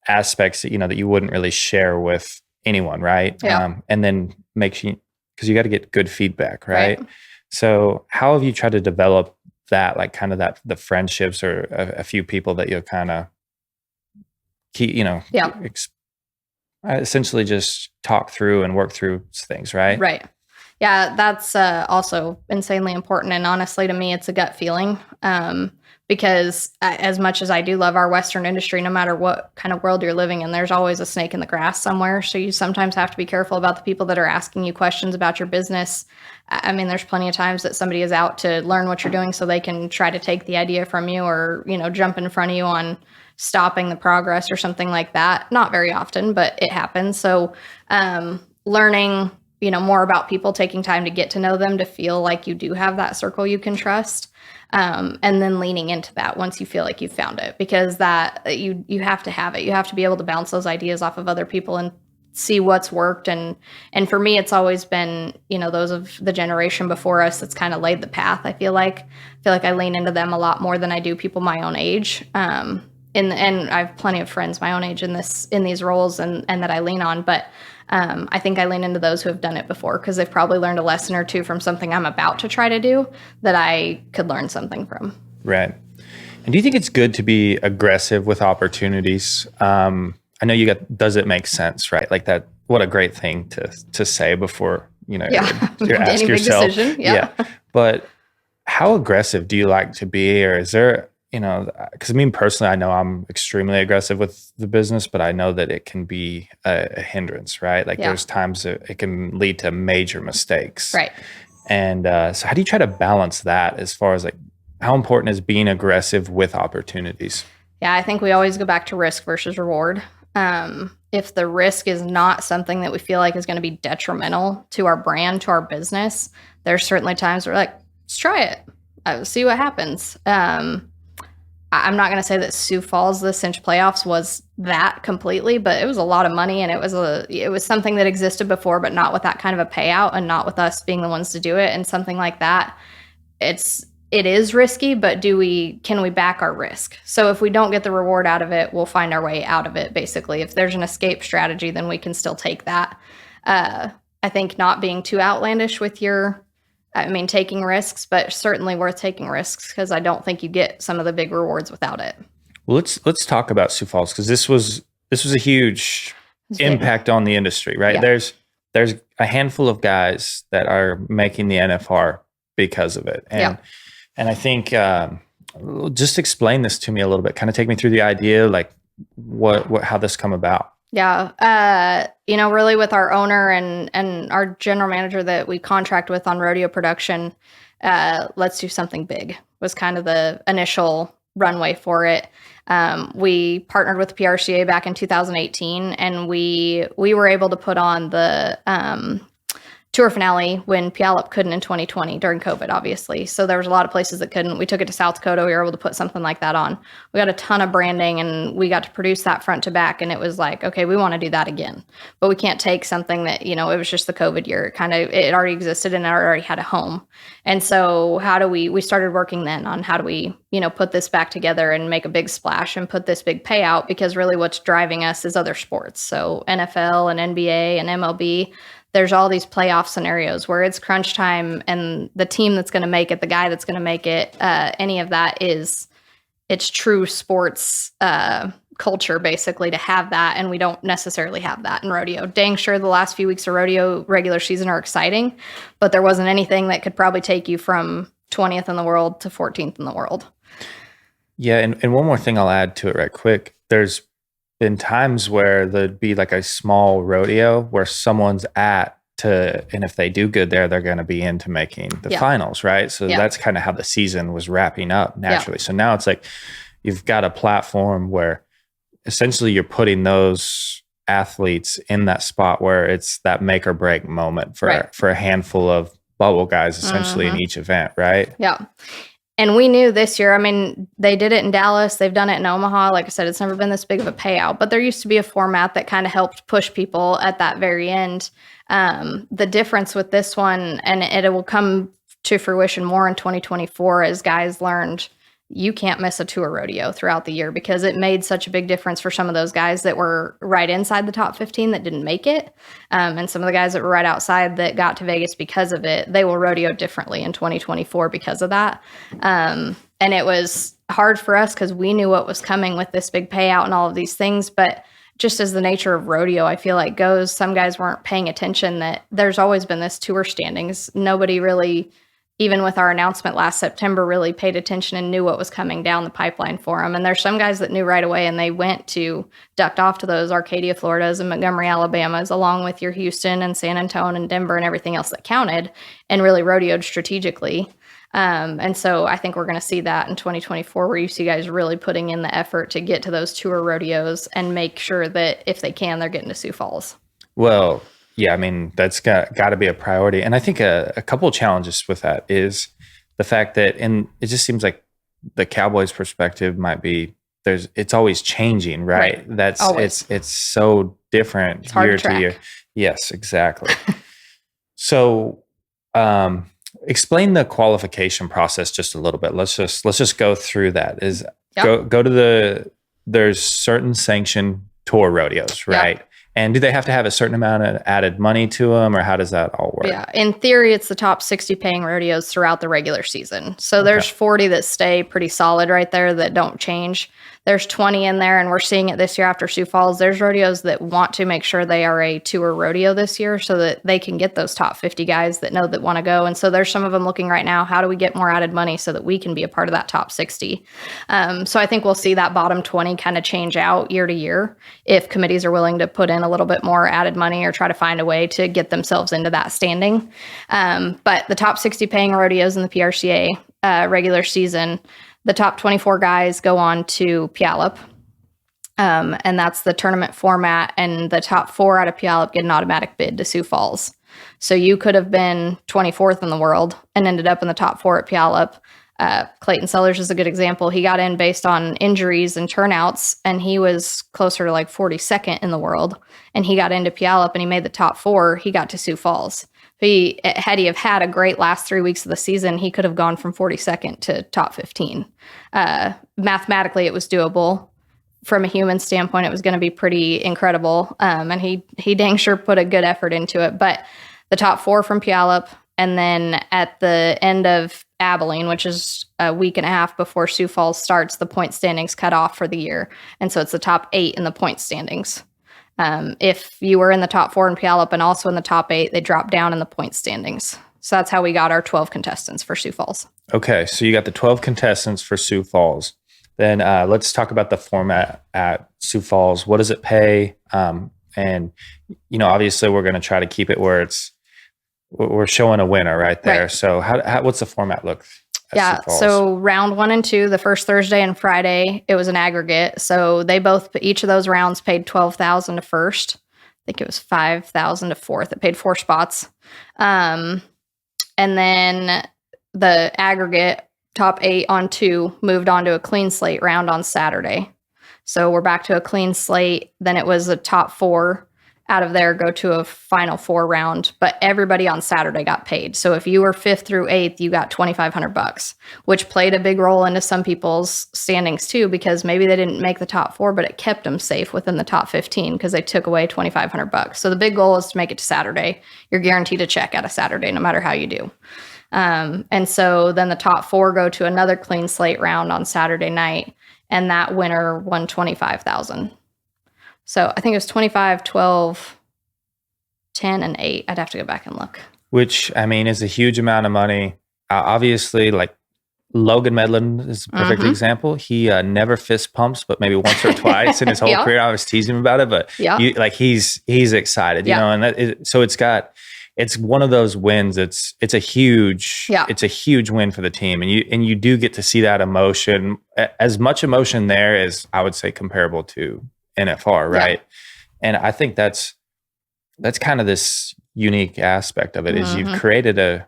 aspects that, that you wouldn't really share with anyone, right? Yeah. And then because you got to get good feedback, right? So how have you tried to develop that, like kind of the friendships or a few people that you'll kind of keep, essentially just talk through and work through things, right? Right. Yeah, that's also insanely important. And honestly, to me, it's a gut feeling. Because as much as I do love our Western industry, no matter what kind of world you're living in, there's always a snake in the grass somewhere. So you sometimes have to be careful about the people that are asking you questions about your business. I mean, there's plenty of times that somebody is out to learn what you're doing so they can try to take the idea from you or, jump in front of you on stopping the progress or something like that. Not very often, but it happens. So learning, more about people, taking time to get to know them, to feel like you do have that circle you can trust. And then leaning into that once you feel like you've found it, because that you have to have it. You have to be able to bounce those ideas off of other people and see what's worked. And for me, it's always been, those of the generation before us that's kind of laid the path. I feel like I lean into them a lot more than I do people my own age. And I have plenty of friends my own age in these roles and that I lean on, but I think I lean into those who have done it before because they've probably learned a lesson or two from something I'm about to try to do that I could learn something from. Right. And do you think it's good to be aggressive with opportunities? I know does it make sense, right? Like that, what a great thing to say before, you ask Any yourself. Big decision. Yeah. But how aggressive do you like to be? Or is there, because personally, I know I'm extremely aggressive with the business, but I know that it can be a hindrance, right? Like there's times that it can lead to major mistakes. Right. And so how do you try to balance that as far as like, how important is being aggressive with opportunities? Yeah, I think we always go back to risk versus reward. If the risk is not something that we feel like is going to be detrimental to our brand, to our business, there's certainly times where we're like, let's try it. See what happens. I'm not going to say that Sioux Falls, the CINCH playoffs was that completely, but it was a lot of money, and it was something that existed before, but not with that kind of a payout and not with us being the ones to do it. And something like that, it is risky, but can we back our risk? So if we don't get the reward out of it, we'll find our way out of it. Basically, if there's an escape strategy, then we can still take that. I think not being too outlandish with taking risks, but certainly worth taking risks, because I don't think you get some of the big rewards without it. Well, let's talk about Sioux Falls, because this was a huge impact on the industry, right? Yeah. There's a handful of guys that are making the NFR because of it, and I think just explain this to me a little bit. Kind of take me through the idea, like how this come about. Yeah. Really with our owner and our general manager that we contract with on rodeo production, let's do something big was kind of the initial runway for it. We partnered with the PRCA back in 2018, and we were able to put on the tour finale when Puyallup couldn't in 2020 during COVID, obviously. So there was a lot of places that couldn't. We took it to South Dakota. We were able to put something like that on. We got a ton of branding, and we got to produce that front to back. And it was like, okay, we want to do that again, but we can't take something that, it was just the COVID year. It already existed and it already had a home. And so we started working then on how do we, put this back together and make a big splash and put this big payout, because really what's driving us is other sports. So NFL and NBA and MLB, there's all these playoff scenarios where it's crunch time, and the team that's going to make it, the guy that's going to make it, any of that it's true sports culture, basically, to have that. And we don't necessarily have that in rodeo. Dang sure the last few weeks of rodeo regular season are exciting, but there wasn't anything that could probably take you from 20th in the world to 14th in the world. Yeah, and one more thing I'll add to it right quick. There's been times where there'd be like a small rodeo where someone's and if they do good there, they're going to be into making the finals, right? So that's kind of how the season was wrapping up naturally. So now it's like you've got a platform where essentially you're putting those athletes in that spot where it's that make or break moment for a handful of bubble guys, essentially, in each event, right? Yeah. And we knew this year, they did it in Dallas. They've done it in Omaha. Like I said, it's never been this big of a payout. But there used to be a format that kind of helped push people at that very end. The difference with this one, and it will come to fruition more in 2024, as guys learned you can't miss a tour rodeo throughout the year, because it made such a big difference for some of those guys that were right inside the top 15 that didn't make it. And some of the guys that were right outside that got to Vegas because of it, they will rodeo differently in 2024 because of that. And it was hard for us because we knew what was coming with this big payout and all of these things. But just as the nature of rodeo, I feel like goes, some guys weren't paying attention that there's always been this tour standings. Nobody really, even with our announcement last September, really paid attention and knew what was coming down the pipeline for them. And there's some guys that knew right away, and they ducked off to those Arcadia, Floridas and Montgomery, Alabamas, along with your Houston and San Antonio and Denver and everything else that counted, and really rodeoed strategically. And so I think we're going to see that in 2024, where you see guys really putting in the effort to get to those tour rodeos and make sure that if they can, they're getting to Sioux Falls. Well, yeah, that's got to be a priority. And I think a couple of challenges with that is the fact that, and it just seems like the Cowboys' perspective might be it's always changing, right? That's always. It's so different year to year. Yes, exactly. So explain the qualification process just a little bit. Let's just go through that. Go to there's certain sanctioned tour rodeos, right? Yep. And do they have to have a certain amount of added money to them, or how does that all work? Yeah, in theory, it's the top 60 paying rodeos throughout the regular season. So there's 40 that stay pretty solid right there that don't change. There's 20 in there, and we're seeing it this year after Sioux Falls. There's rodeos that want to make sure they are a tour rodeo this year so that they can get those top 50 guys that know that want to go. And so there's some of them looking right now, how do we get more added money so that we can be a part of that top 60? So I think we'll see that bottom 20 kind of change out year to year if committees are willing to put in a little bit more added money or try to find a way to get themselves into that standing. But the top 60 paying rodeos in the PRCA regular season, the top 24 guys go on to Puyallup, and that's the tournament format, and the top 4 out of Puyallup get an automatic bid to Sioux Falls. So you could have been 24th in the world and ended up in the top 4 at Puyallup. Clayton Sellers is a good example. He got in based on injuries and turnouts, and he was closer to like 42nd in the world. And he got into Puyallup and he made the top 4. He got to Sioux Falls. Had he have had a great last 3 weeks of the season, he could have gone from 42nd to top 15. Mathematically, it was doable. From a human standpoint, it was going to be pretty incredible. And he dang sure put a good effort into it. But the top 4 from Puyallup, and then at the end of Abilene, which is a week and a half before Sioux Falls starts, the point standings cut off for the year. And so it's the top 8 in the point standings. If you were in the top 4 in Puyallup and also in the top 8, they dropped down in the point standings. So that's how we got our 12 contestants for Sioux Falls. Okay, so you got the 12 contestants for Sioux Falls. Then let's talk about the format at Sioux Falls. What does it pay? And, obviously we're going to try to keep it where we're showing a winner right there. Right. So what's the format look? Yeah. So round 1 and 2, the first Thursday and Friday, it was an aggregate. So each of those rounds paid $12,000 to first. I think it was $5,000 to fourth. It paid 4 spots. And then the aggregate top 8 on 2 moved on to a clean slate round on Saturday. So we're back to a clean slate. Then it was a top 4 out of there go to a final 4 round, but everybody on Saturday got paid. So if you were 5th through 8th, you got $2,500, which played a big role into some people's standings too, because maybe they didn't make the top 4, but it kept them safe within the top 15 because they took away $2,500. So the big goal is to make it to Saturday. You're guaranteed a check out of Saturday, no matter how you do. And so then the top 4 go to another clean slate round on Saturday night, and that winner won $25,000. So I think it was 25, 12, 10, and 8. I'd have to go back and look. Which, is a huge amount of money. Obviously, like Logan Medlin is a perfect example. He never fist pumps, but maybe once or twice in his whole career. I was teasing him about it, but he's excited, and so it's one of those wins. It's a huge win for the team, and you do get to see that emotion, as much emotion there as I would say comparable to NFR, right? Yeah. And I think that's kind of this unique aspect of it is you've created a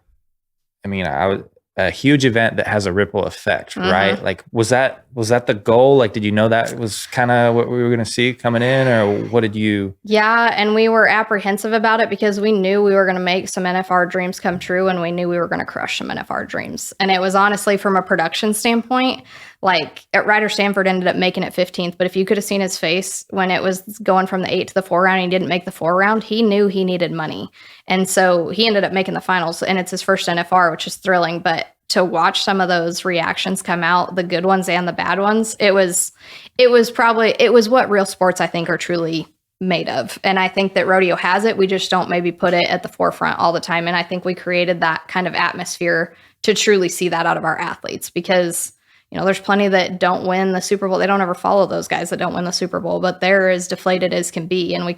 huge event that has a ripple effect, right? Like, was that the goal? Like, did you know that was kind of what we were going to see coming in, or what did you? Yeah. And we were apprehensive about it because we knew we were going to make some NFR dreams come true, and we knew we were going to crush some NFR dreams. And it was honestly, from a production standpoint, like at Ryder Stanford ended up making it 15th, but if you could have seen his face when it was going from the 8 to the 4 round, and he didn't make the 4 round, he knew he needed money. And so he ended up making the finals, and it's his first NFR, which is thrilling. But to watch some of those reactions come out, the good ones and the bad ones, it was what real sports, I think, are truly made of. And I think that rodeo has it. We just don't maybe put it at the forefront all the time. And I think we created that kind of atmosphere to truly see that out of our athletes, because there's plenty that don't win the Super Bowl. They don't ever follow those guys that don't win the Super Bowl, but they're as deflated as can be. And we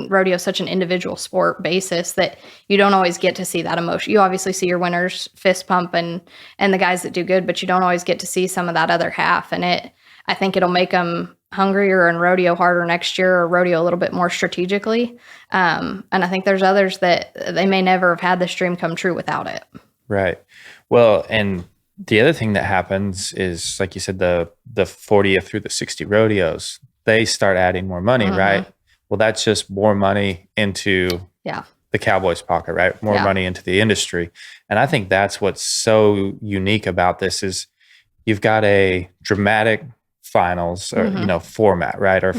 rodeo is such an individual sport basis that you don't always get to see that emotion. You obviously see your winners fist pump and the guys that do good, but you don't always get to see some of that other half. And I think it'll make them hungrier and rodeo harder next year, or rodeo a little bit more strategically. And I think there's others that they may never have had this dream come true without it. Right. Well, and the other thing that happens is, like you said, the 40th through the 60 rodeos, they start adding more money, right? Well, that's just more money into the Cowboys' pocket, right? More money into the industry. And I think that's what's so unique about this is you've got a dramatic finals or, format, right? Or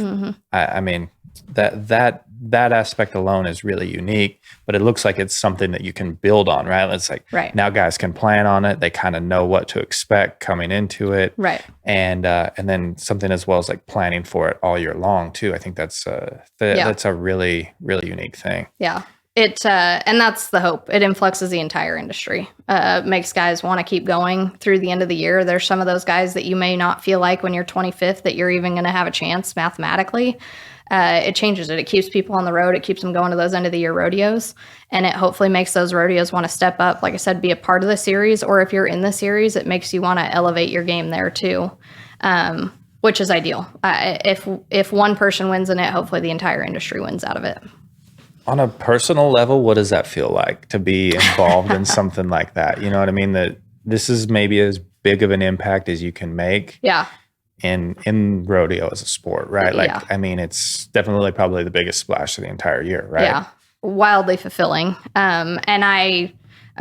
that aspect alone is really unique, but it looks like it's something that you can build on, right? It's like now guys can plan on it. They kind of know what to expect coming into it. Right. And then something as well as like planning for it all year long too. I think that's a really, really unique thing. Yeah. And that's the hope. It influxes the entire industry. Makes guys want to keep going through the end of the year. There's some of those guys that you may not feel like when you're 25th that you're even going to have a chance mathematically. It changes it. It keeps people on the road. It keeps them going to those end of the year rodeos. And it hopefully makes those rodeos want to step up, like I said, be a part of the series. Or if you're in the series, it makes you want to elevate your game there too, which is ideal. If one person wins in it, hopefully the entire industry wins out of it. On a personal level, what does that feel like to be involved in something like that? You know what I mean? this is maybe as big of an impact as you can make Yeah. in rodeo as a sport, right? Like, Yeah. I mean, it's definitely probably the biggest splash of the entire year, right? Yeah. Wildly fulfilling. And I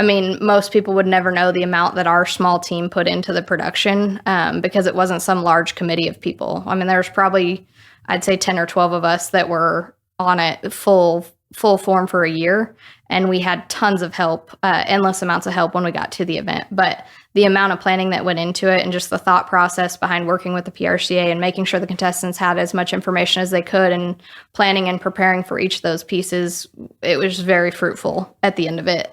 mean, most people would never know the amount that our small team put into the production because it wasn't some large committee of people. I mean, there's probably, I'd say 10 or 12 of us that were on it full form for a year. And we had tons of help, endless amounts of help when we got to the event. But the amount of planning that went into it and just the thought process behind working with the PRCA and making sure the contestants had as much information as they could and planning and preparing for each of those pieces, it was very fruitful at the end of it.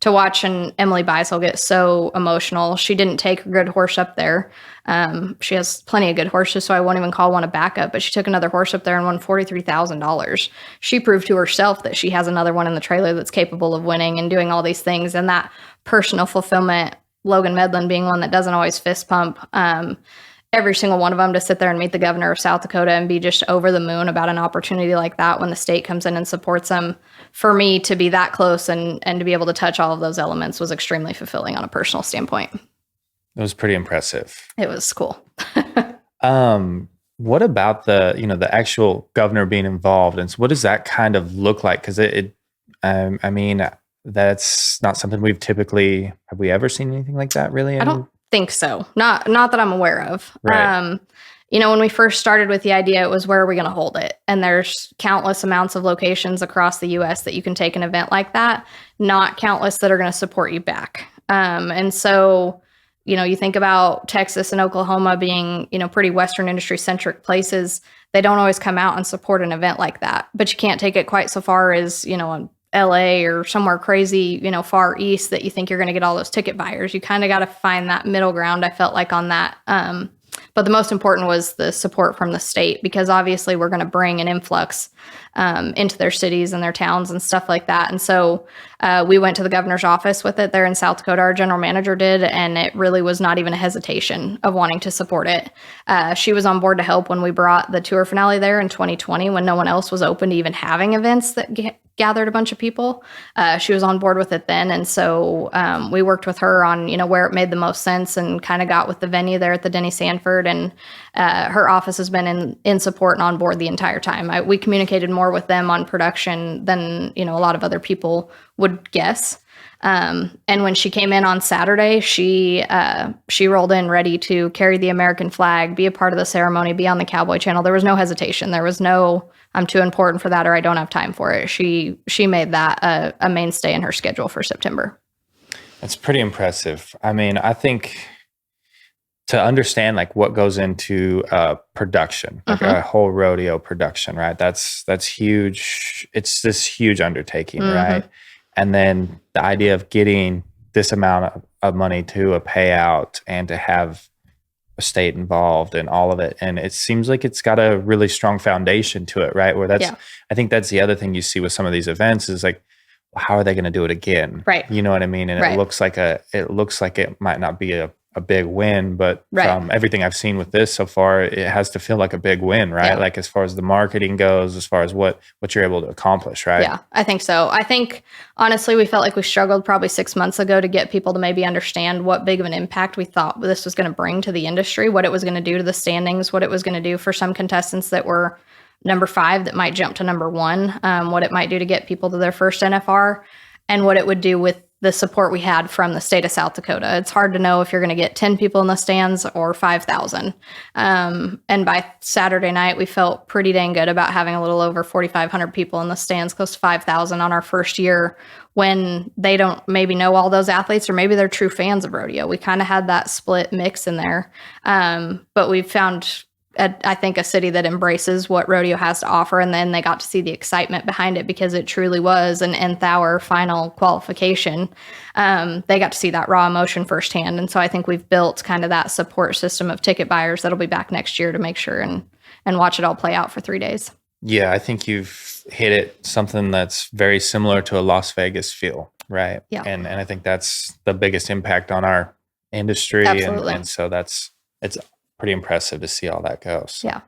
To watch and Emily Beisel get so emotional. She didn't take her good horse up there. She has plenty of good horses, so I won't even call one a backup, but she took another horse up there and won $43,000. She proved to herself that she has another one in the trailer that's capable of winning and doing all these things. And that personal fulfillment, Logan Medlin being one that doesn't always fist pump, every single one of them to sit there and meet the governor of South Dakota and be just over the moon about an opportunity like that when the state comes in and supports them. For me to be that close and to be able to touch all of those elements was extremely fulfilling on a personal standpoint. It was pretty impressive. It was cool. What about the actual governor being involved, and so what does that kind of look like? Because I mean, that's not something have we ever seen anything like that really? I don't think so. Not that I'm aware of. Right. When we first started with the idea, it was where are we going to hold it? And there's countless amounts of locations across the U.S. that you can take an event like that, not countless that are going to support you back. And so, you think about Texas and Oklahoma being, pretty Western industry centric places. They don't always come out and support an event like that, but you can't take it quite so far as, LA or somewhere crazy, far east that you think you're going to get all those ticket buyers. You kind of got to find that middle ground, I felt like, on that. But the most important was the support from the state, because obviously we're going to bring an influx into their cities and their towns and stuff like that. And so we went to the governor's office with it there in South Dakota. Our general manager did, and it really was not even a hesitation of wanting to support it. She was on board to help when we brought the tour finale there in 2020 when no one else was open to even having events that gathered a bunch of people. She was on board with it then. And so we worked with her on, where it made the most sense and kind of got with the venue there at the Denny Sanford. And her office has been in support and on board the entire time. We communicated more with them on production than, a lot of other people would guess. And when she came in on Saturday, she rolled in ready to carry the American flag, be a part of the ceremony, be on the Cowboy Channel. There was no hesitation. There was no, I'm too important for that, or I don't have time for it. She made that a mainstay in her schedule for September. That's pretty impressive. I mean, I think to understand like what goes into production, like a whole rodeo production, right? That's huge. It's this huge undertaking, right? And then the idea of getting this amount of money to a payout and to have a state involved in all of it. And it seems like it's got a really strong foundation to it, right? Where I think that's the other thing you see with some of these events is like, well, how are they going to do it again? Right. You know what I mean? And it looks like it might not be a big win, but from everything I've seen with this so far, it has to feel like a big win, right? Yeah. Like as far as the marketing goes, as far as what you're able to accomplish, right? Yeah, I think so. I think honestly, we felt like we struggled probably 6 months ago to get people to maybe understand what big of an impact we thought this was going to bring to the industry, what it was going to do to the standings, what it was going to do for some contestants that were number 5 that might jump to number 1, what it might do to get people to their first NFR, and what it would do with the support we had from the state of South Dakota. It's hard to know if you're going to get 10 people in the stands or 5,000. And by Saturday night, we felt pretty dang good about having a little over 4,500 people in the stands, close to 5,000 on our first year, when they don't maybe know all those athletes, or maybe they're true fans of rodeo. We kind of had that split mix in there. But we've found, I think, a city that embraces what rodeo has to offer, and then they got to see the excitement behind it because it truly was an nth hour final qualification. They got to see that raw emotion firsthand, and so I think we've built kind of that support system of ticket buyers that'll be back next year to make sure and watch it all play out for 3 days. Yeah, I think you've hit it, something that's very similar to a Las Vegas feel, right? Yeah. And I think that's the biggest impact on our industry. Absolutely. And so it's pretty impressive to see all that go. So. Yeah.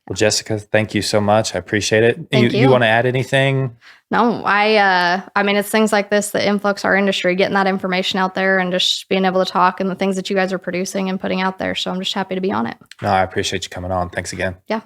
Well, Jessica, thank you so much. I appreciate it. Thank you. You want to add anything? No, I mean, it's things like this that influx our industry, getting that information out there and just being able to talk and the things that you guys are producing and putting out there. So I'm just happy to be on it. No, I appreciate you coming on. Thanks again. Yeah.